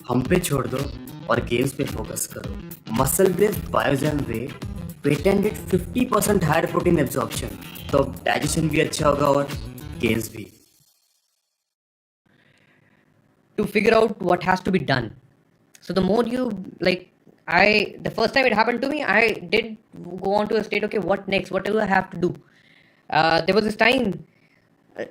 हम पे छोड़ दो और गेम्स पे फोकस करो। मसल बेस्ड बायोजन वे पेटेंटेड 50% हायर प्रोटीन एब्जॉर्प्शन, तो डाइजेशन भी अच्छा होगा और गेम्स भी। To figure out what has to be done. So the more you the first time it happened to me, I did go on to a state, okay, what next? What do I have to do? There was this time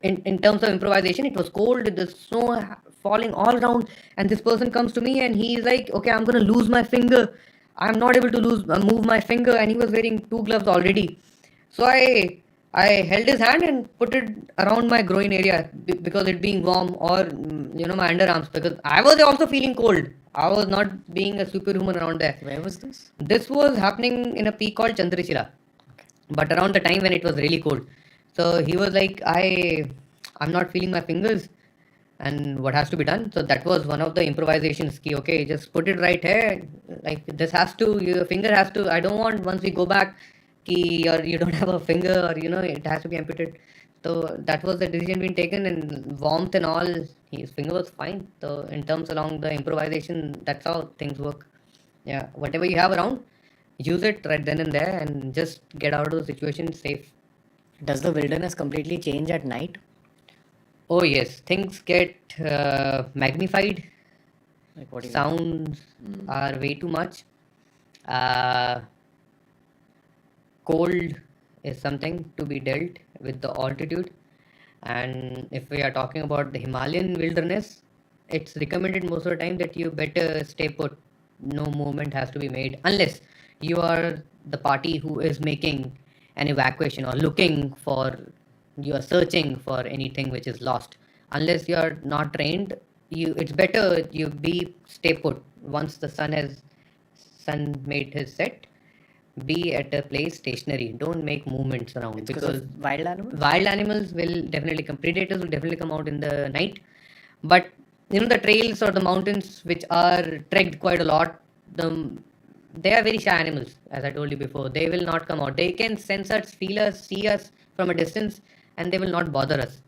in terms of improvisation, it was cold, the snow falling all around, and this person comes to me and he's like, okay, I'm going to lose my finger. I'm not able to move my finger, and he was wearing two gloves already. So I held his hand and put it around my groin area because it being warm, or my underarms, because I was also feeling cold. I was not being a superhuman around there. Where was this? This was happening in a peak called Chandrashila, but around the time when it was really cold. So he was like, I'm not feeling my fingers, and what has to be done? So that was one of the improvisations. Ki, okay, just put it right here. Like this has to, your finger has to. I don't want once we go back, ki, or you don't have a finger, or it has to be amputated. So that was the decision being taken, and warmth and all. His finger was fine. So in terms along the improvisation, that's how things work. Yeah, whatever you have around, use it right then and there, and just get out of the situation safe. Does the wilderness completely change at night? Oh yes, things get magnified. Like what do you Sounds are way too much. Uh, Cold is something to be dealt with the altitude. And if we are talking about the Himalayan wilderness, it's recommended most of the time that you better stay put. No movement has to be made unless you are the party who is making an evacuation or looking for, you are searching for anything which is lost. Unless you are not trained, it's better you be stay put. Once the sun made his set, be at a place stationary. Don't make movements around. It's because of wild animals? Wild animals will definitely come. Predators will definitely come out in the night. But the trails or the mountains which are trekked quite a lot, they are very shy animals, as I told you before. They will not come out. They can sense us, feel us, see us from a distance, and they will not bother us.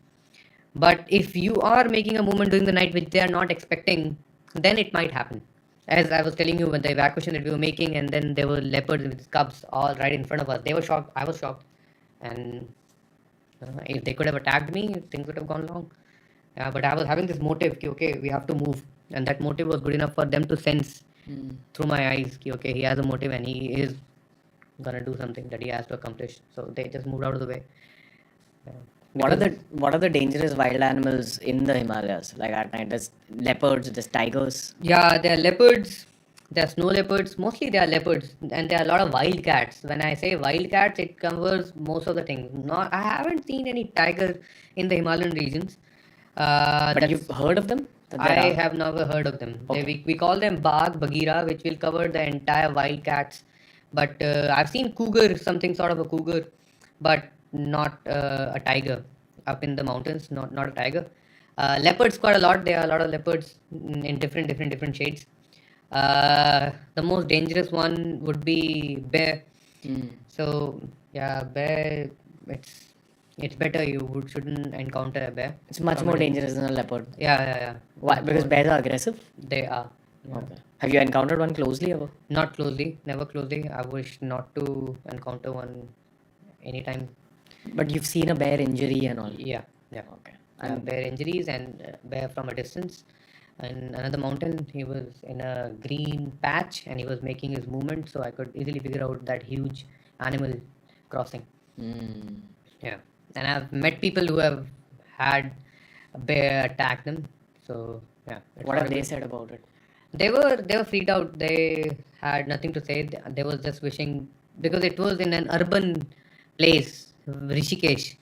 But if you are making a movement during the night which they are not expecting, then it might happen. As I was telling you, when the evacuation that we were making, and then there were leopards with cubs all right in front of us. They were shocked. I was shocked. And if they could have attacked me, things would have gone wrong. But I was having this motive, ki, okay, we have to move. And that motive was good enough for them to sense through my eyes, ki, okay, he has a motive and he is going to do something that he has to accomplish. So they just moved out of the way. What are the dangerous wild animals in the Himalayas? Like at night, there's leopards, there's tigers. Yeah, there are leopards, there are snow leopards. Mostly there are leopards, and there are a lot of wild cats. When I say wild cats, it covers most of the things. Not, I haven't seen any tiger in the Himalayan regions. But you've heard of them? I have never heard of them. Okay. We call them Bagh, Bagheera, which will cover the entire wild cats. But I've seen cougar, something sort of a cougar, but not a tiger up in the mountains. Not a tiger. Leopards quite a lot. There are a lot of leopards in different shades. The most dangerous one would be bear. So yeah, bear. It's better shouldn't encounter a bear. It's much more dangerous than a leopard. Yeah. Why? Because bears are aggressive? They are. Okay. Have you encountered one closely ever? Not closely, never closely. I wish not to encounter one anytime. But you've seen a bear injury and all? Yeah. Okay. And bear injuries and bear from a distance. And another mountain, he was in a green patch and he was making his movement, so I could easily figure out that huge animal crossing. Yeah. And I've met people who have had a bear attack them. So yeah. What have they said about it? They were freaked out. They had nothing to say. They was just wishing, because it was in an urban place, Rishikesh,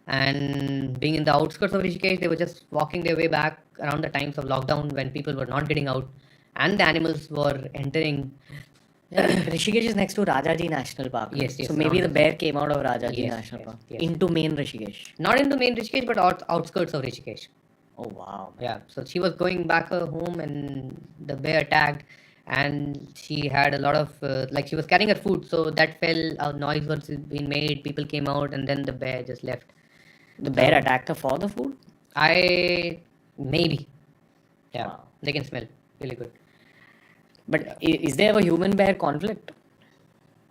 and being in the outskirts of Rishikesh, they were just walking their way back around the times of lockdown when people were not getting out, and the animals were entering. Rishikesh is next to Rajaji National Park. Yes. So maybe the bear came out of Rajaji National Park into main Rishikesh. Not into main Rishikesh, but outskirts of Rishikesh. Oh wow. Yeah, so she was going back home and the bear attacked, and she had a lot of she was carrying her food, so that fell. A noise was being made. People came out, and then the bear just left. The bear attacked her for the food? Maybe. Yeah, wow. They can smell. really good. But is there a human bear conflict?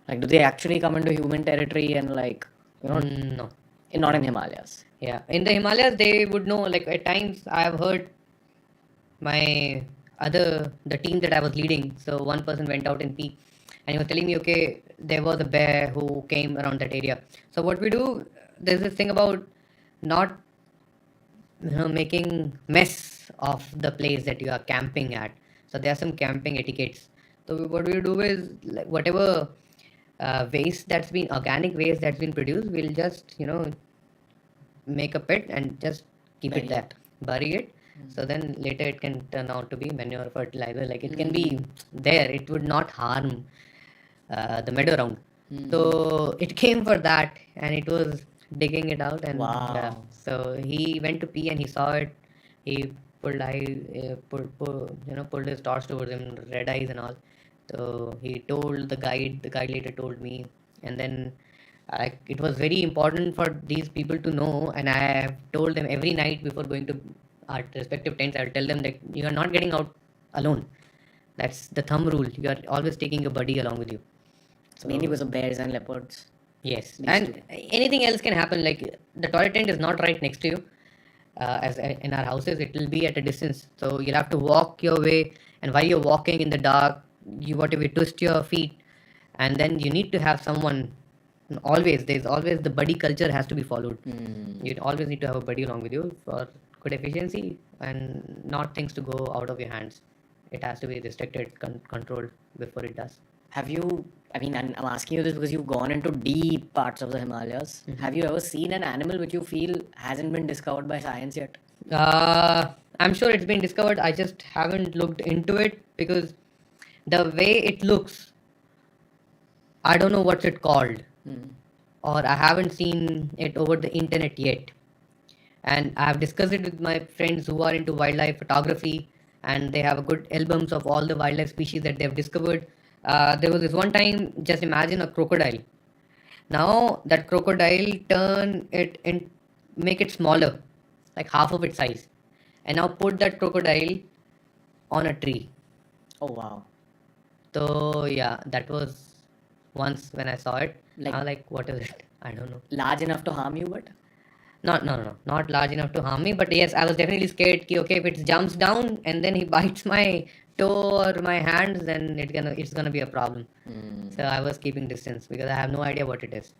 Like, do they actually come into human territory and like, No. not in Himalayas? Yeah, in the Himalayas, they would know. Like at times, I've heard the team that I was leading. So one person went out in pee, and he was telling me, okay, there was a bear who came around that area. So what we do, there's this thing about not making mess of the place that you are camping at. So there are some camping etiquettes. So what we do is like whatever waste that's been organic waste that's been produced, we'll just make a pit and just keep Bury it there, it. bury it. So then later it can turn out to be manure fertilizer. Like it can be there. It would not harm the meadow round. So it came for that, and it was digging it out. And Wow. so he went to pee and he saw it. He pulled his torch towards him, red eyes and all. So he told the guide. The guide later told me, and then it was very important for these people to know. And I have told them every night before going to our respective tents. I'll tell them that you are not getting out alone. That's the thumb rule. You are always taking your buddy along with you. It's mainly because of bears and leopards. Yes, These and two. anything else can happen. Like the toilet tent is not right next to you. As in our houses, it will be at a distance. So you'll have to walk your way, and while you're walking in the dark, you twist your feet, and then you need to have someone. Always, there's always the buddy culture has to be followed. You always need to have a buddy along with you for good efficiency and not things to go out of your hands. It has to be restricted, controlled before it does. Have you, I mean, and I'm asking you this because you've gone into deep parts of the Himalayas. Have you ever seen an animal which you feel hasn't been discovered by science yet? I'm sure it's been discovered. I just haven't looked into it because the way it looks, I don't know what's it called, or I haven't seen it over the internet yet. And I've discussed it with my friends who are into wildlife photography, and they have good albums of all the wildlife species that they've discovered. There was this one time, just imagine a crocodile. Now that crocodile turn it and make it smaller, like half of its size, and now put that crocodile on a tree. Oh, wow. So yeah, that was once when I saw it. Like- I was like, what is it? I don't know. Large enough to harm you, but No, not large enough to harm me. But yes, I was definitely scared. Okay, if it jumps down and then he bites my toe or my hands, then it's gonna be a problem. So I was keeping distance because I have no idea what it is.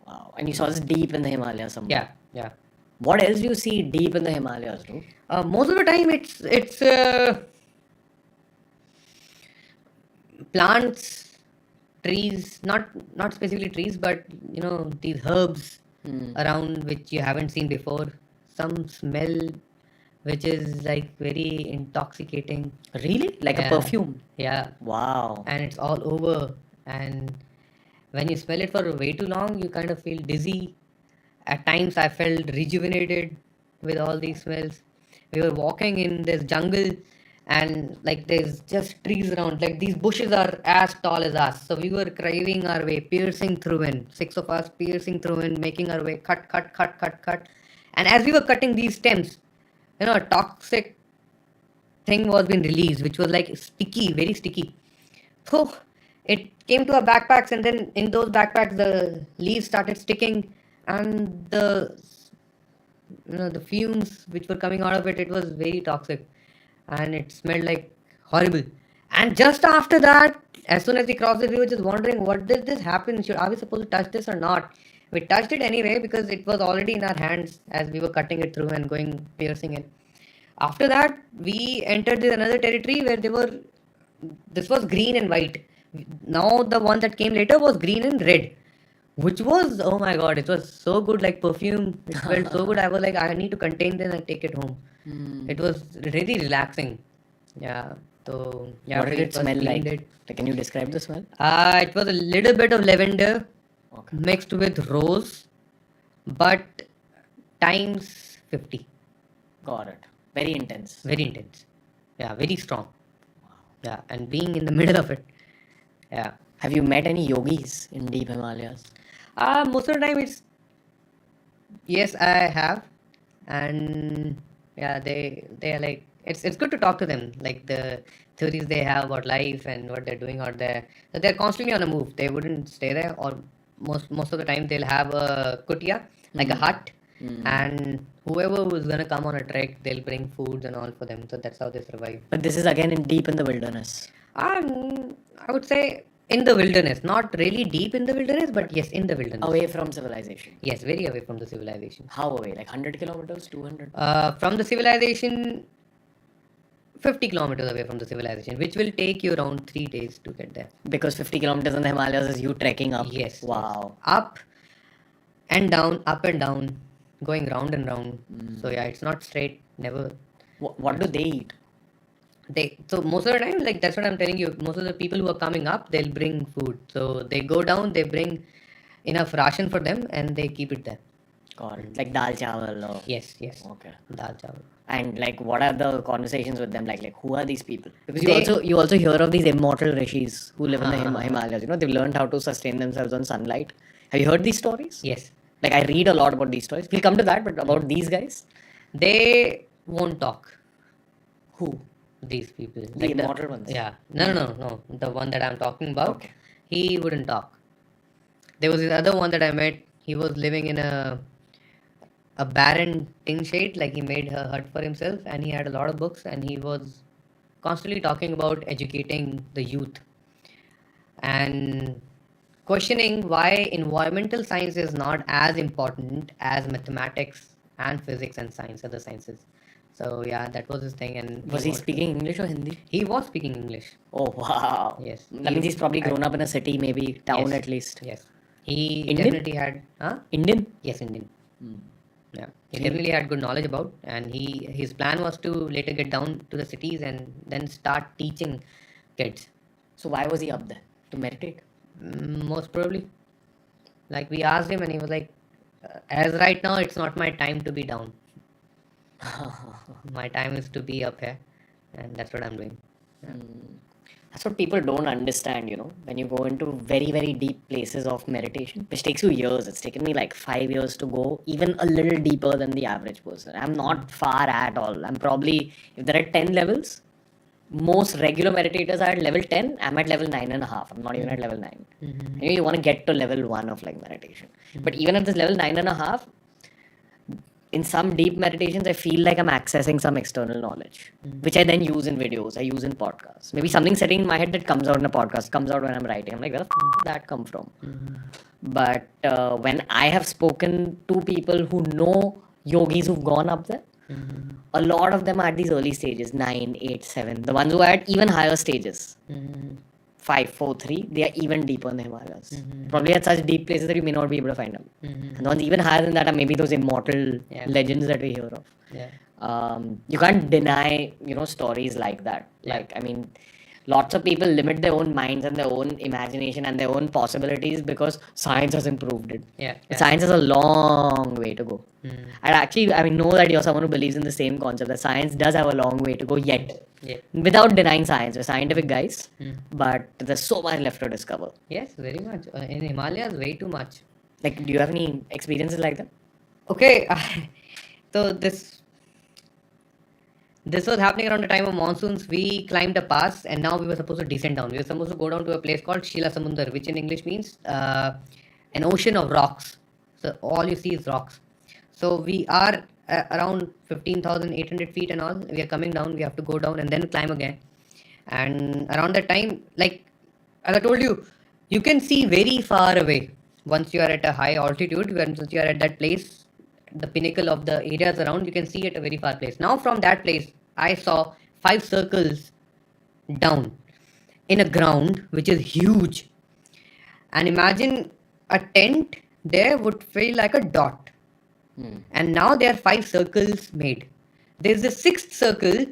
wow. And you saw this deep in the Himalayas somewhere. Yeah. What else do you see deep in the Himalayas, dude? Most of the time, it's plants, trees, not specifically trees, but these herbs around which you haven't seen before. Some smell which is like very intoxicating. Really? Like a Yeah. perfume? Yeah, Wow. and it's all over. And when you smell it for way too long, you kind of feel dizzy. At times, I felt rejuvenated with all these smells. We were walking in this jungle, and like there's just trees around. Like these bushes are as tall as us. So we were craving our way, piercing through in. Six of us piercing through in, making our way, cut. And as we were cutting these stems, a toxic thing was being released, which was like sticky, very sticky. So it came to our backpacks, and then in those backpacks, the leaves started sticking, and the fumes which were coming out of it, it was very toxic, and it smelled like horrible. And just after that, as soon as we crossed it, we were just wondering, what did this happen? Are we supposed to touch this or not? We touched it anyway because it was already in our hands as we were cutting it through and going piercing it. After that, we entered another territory where this was green and white. Now the one that came later was green and red, which was, oh my god, it was so good, like perfume. It felt so good. I was like, I need to contain this and take it home. It was really relaxing. Yeah. So yeah, What did we it first smell cleaned like? it. Like, can you describe the smell? It was a little bit of lavender Okay. mixed with rose, but times 50. Got it. Very intense. Very intense. Yeah, very strong. Yeah, and being in the middle of it. Yeah. Have you met any yogis in deep Himalayas? Most of the time it's yes, I have. And yeah, they are like it's good to talk to them, like the theories they have about life and what they're doing out there. So they're constantly on a move. They wouldn't stay there, or most of the time they'll have a kutia, like a hut, and whoever was gonna come on a trek, they'll bring foods and all for them. So that's how they survive. But this is again deep in the wilderness. I would say in the wilderness, not really deep in the wilderness, but yes, in the wilderness. Away from civilization. Yes, very away from the civilization. How away? Like 100 kilometers, 200? From the civilization, 50 kilometers away from the civilization, which will take you around 3 days to get there. Because 50 kilometers in the Himalayas is you trekking up. Yes. Wow. Up and down, going round and round. So yeah, it's not straight, never. What do they eat? So most of the time, like that's what I'm telling you, most of the people who are coming up, they'll bring food. So they go down, they bring enough ration for them, and they keep it there. Got it. Like dal chawal or... Yes. Okay. Dal chawal. And like, what are the conversations with them like? Like, who are these people? Because They- you also hear of these immortal rishis who live in the Himalayas. You know, they've learned how to sustain themselves on sunlight. Have you heard these stories? Yes. Like, I read a lot about these stories. We'll come to that, but about these guys, They won't talk. who? These people. The immortal ones? Yeah. No. The one that I'm talking about, Okay. he wouldn't talk. There was this other one that I met. He was living in a barren tin shade, like he made a hut for himself, and he had a lot of books, and he was constantly talking about educating the youth and questioning why environmental science is not as important as mathematics and physics and science, other sciences. So yeah, that was his thing. And Was he speaking English or Hindi? He was speaking English. Oh, wow. Yes. That means he's probably grown up in a city, maybe town Yes. at least. Yes. He Indian? definitely had. Huh? Indian? Yes, Indian. Yeah, he definitely had good knowledge about, and his plan was to later get down to the cities and then start teaching kids. So why was he up there? To meditate? Most probably, like we asked him, and he was like, "As right now, it's not my time to be down. My time is to be up here, and that's what I'm doing." That's what people don't understand, you know, when you go into very, very deep places of meditation, which takes you years. It's taken me like 5 years to go even a little deeper than the average person. I'm not far at all. I'm probably, if there are 10 levels, most regular meditators are at level 10. I'm at level 9.5. I'm not even at level 9. You know, you want to get to level 1 of like meditation. But even at this level 9.5, in some deep meditations, I feel like I'm accessing some external knowledge, which I then use in videos, I use in podcasts. Maybe something sitting in my head that comes out in a podcast, comes out when I'm writing. I'm like, where the did that come from? But when I have spoken to people who know yogis who've gone up there, a lot of them are at these early stages, 9, 8, 7. The ones who are at even higher stages, 5, 4, 3, they are even deeper in the Himalayas. Probably at such deep places that you may not be able to find them. And the ones even higher than that are maybe those immortal Yeah. legends that we hear of. Yeah. You can't deny, you know, stories like that. Yeah. Like, I mean, lots of people limit their own minds and their own imagination and their own possibilities because science has improved it. Yeah. But science has a long way to go. Mm. I actually, I mean, know that you're someone who believes in the same concept that science does have a long way to go yet. Yeah. Without denying science, we're scientific guys, Mm. but there's so much left to discover. Yes, very much. In Himalayas, way too much. Like, do you have any experiences like that? Okay, so this was happening around the time of monsoons. We climbed a pass, and now we were supposed to descend down. We were supposed to go down to a place called Shila Samundar, which in English means an ocean of rocks. So all you see is rocks. So we are around 15,800 feet and all. We are coming down. We have to go down and then climb again. And around that time, like as I told you, you can see very far away once you are at a high altitude. Once you are at that place, the pinnacle of the areas around, you can see at a very far place. Now from that place, I saw 5 circles down in a ground which is huge. And imagine a tent there would feel like a dot. And now there are 5 circles made. There's a 6th circle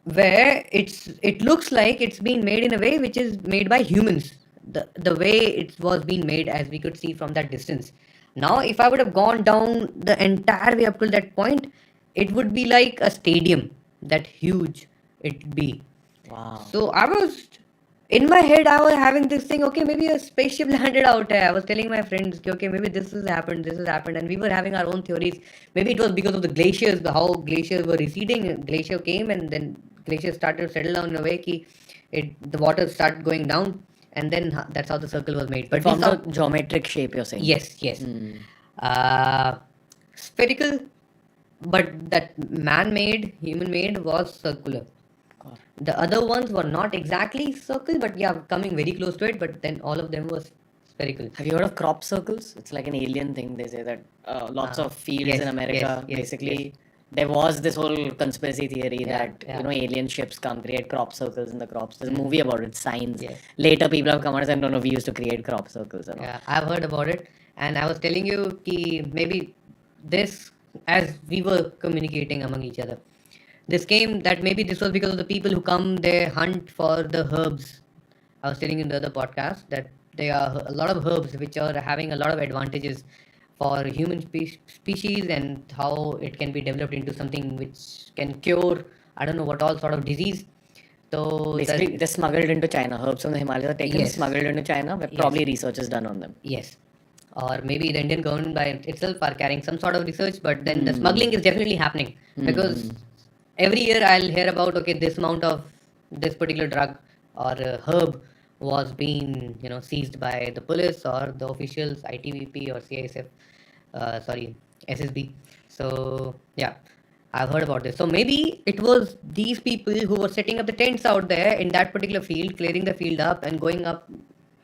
where it looks like it's been made in a way which is made by humans. The way it was being made, as we could see from that distance. Now, if I would have gone down the entire way up to that point, it would be like a stadium. That huge it'd be. Wow. So I was in my head, I was having this thing. Okay, maybe a spaceship landed out there. I was telling my friends, okay, maybe this has happened, and we were having our own theories. Maybe it was because of the glaciers, how glaciers were receding. Glacier came, and then glaciers started to settle down in a way. The water started going down, and then that's how the circle was made. It But we forms saw, a geometric shape, you're saying? yes, yes, uh, spherical, but that man-made, human-made was circular. The other ones were not exactly circle, but yeah, coming very close to it. But then all of them was spherical. Have you heard of crop circles? It's like an alien thing. They say that lots of fields yes, in America, yes, basically, there was this whole conspiracy theory Yeah, that yeah. you know alien ships come create crop circles in the crops. There's a movie about it, Signs. Yeah. Later, people have come out and said, no, no, we used to create crop circles and all. Yeah, I've heard about it, and I was telling you ki maybe this, as we were communicating among each other, this came that maybe this was because of the people who come there hunt for the herbs. I was telling you in the other podcast that there are a lot of herbs which are having a lot of advantages for human species, and how it can be developed into something which can cure, I don't know what all sort of disease. So Basically, they're smuggled into China. Herbs from the Himalayas are taken, Yes. smuggled into China, where Yes. probably research is done on them. yes, or maybe the Indian government by itself are carrying some sort of research, but then the smuggling is definitely happening because every year I'll hear about, okay, this amount of this particular drug or herb was being seized by the police or the officials, ITVP or CISF, sorry, SSB. So yeah, I've heard about this. So maybe it was these people who were setting up the tents out there in that particular field, clearing the field up and going up,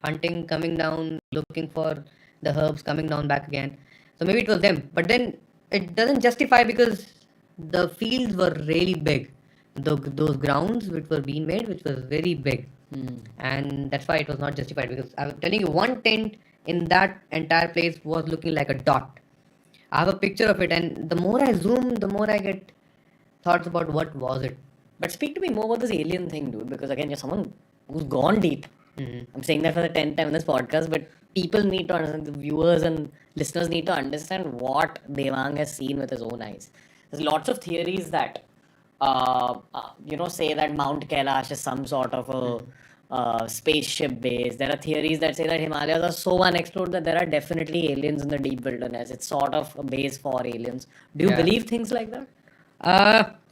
hunting, coming down, looking for the herbs, coming down back again. So maybe it was them. But then it doesn't justify because the fields were really big. Those grounds which were being made, which was very big. And that's why it was not justified, because I'm telling you, one tent in that entire place was looking like a dot. I have a picture of it, and the more I zoom, the more I get thoughts about what was it. But speak to me more about this alien thing, dude, because again, you're someone who's gone deep. I'm saying that for the 10th time in this podcast, but people need to understand, the viewers and listeners need to understand what Devang has seen with his own eyes. There's lots of theories that, say that Mount Kailash is some sort of a spaceship base. There are theories that say that Himalayas are so unexplored that there are definitely aliens in the deep wilderness. It's sort of a base for aliens. Do you Yeah. believe things like that?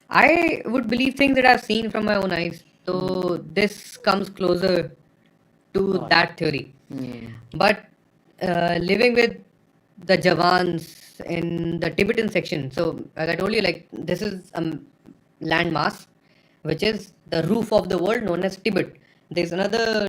I would believe things that I've seen from my own eyes. So this comes closer to that theory. But living with the Javans in the Tibetan section. So as I told you, like this is a landmass, which is the roof of the world known as Tibet. There's another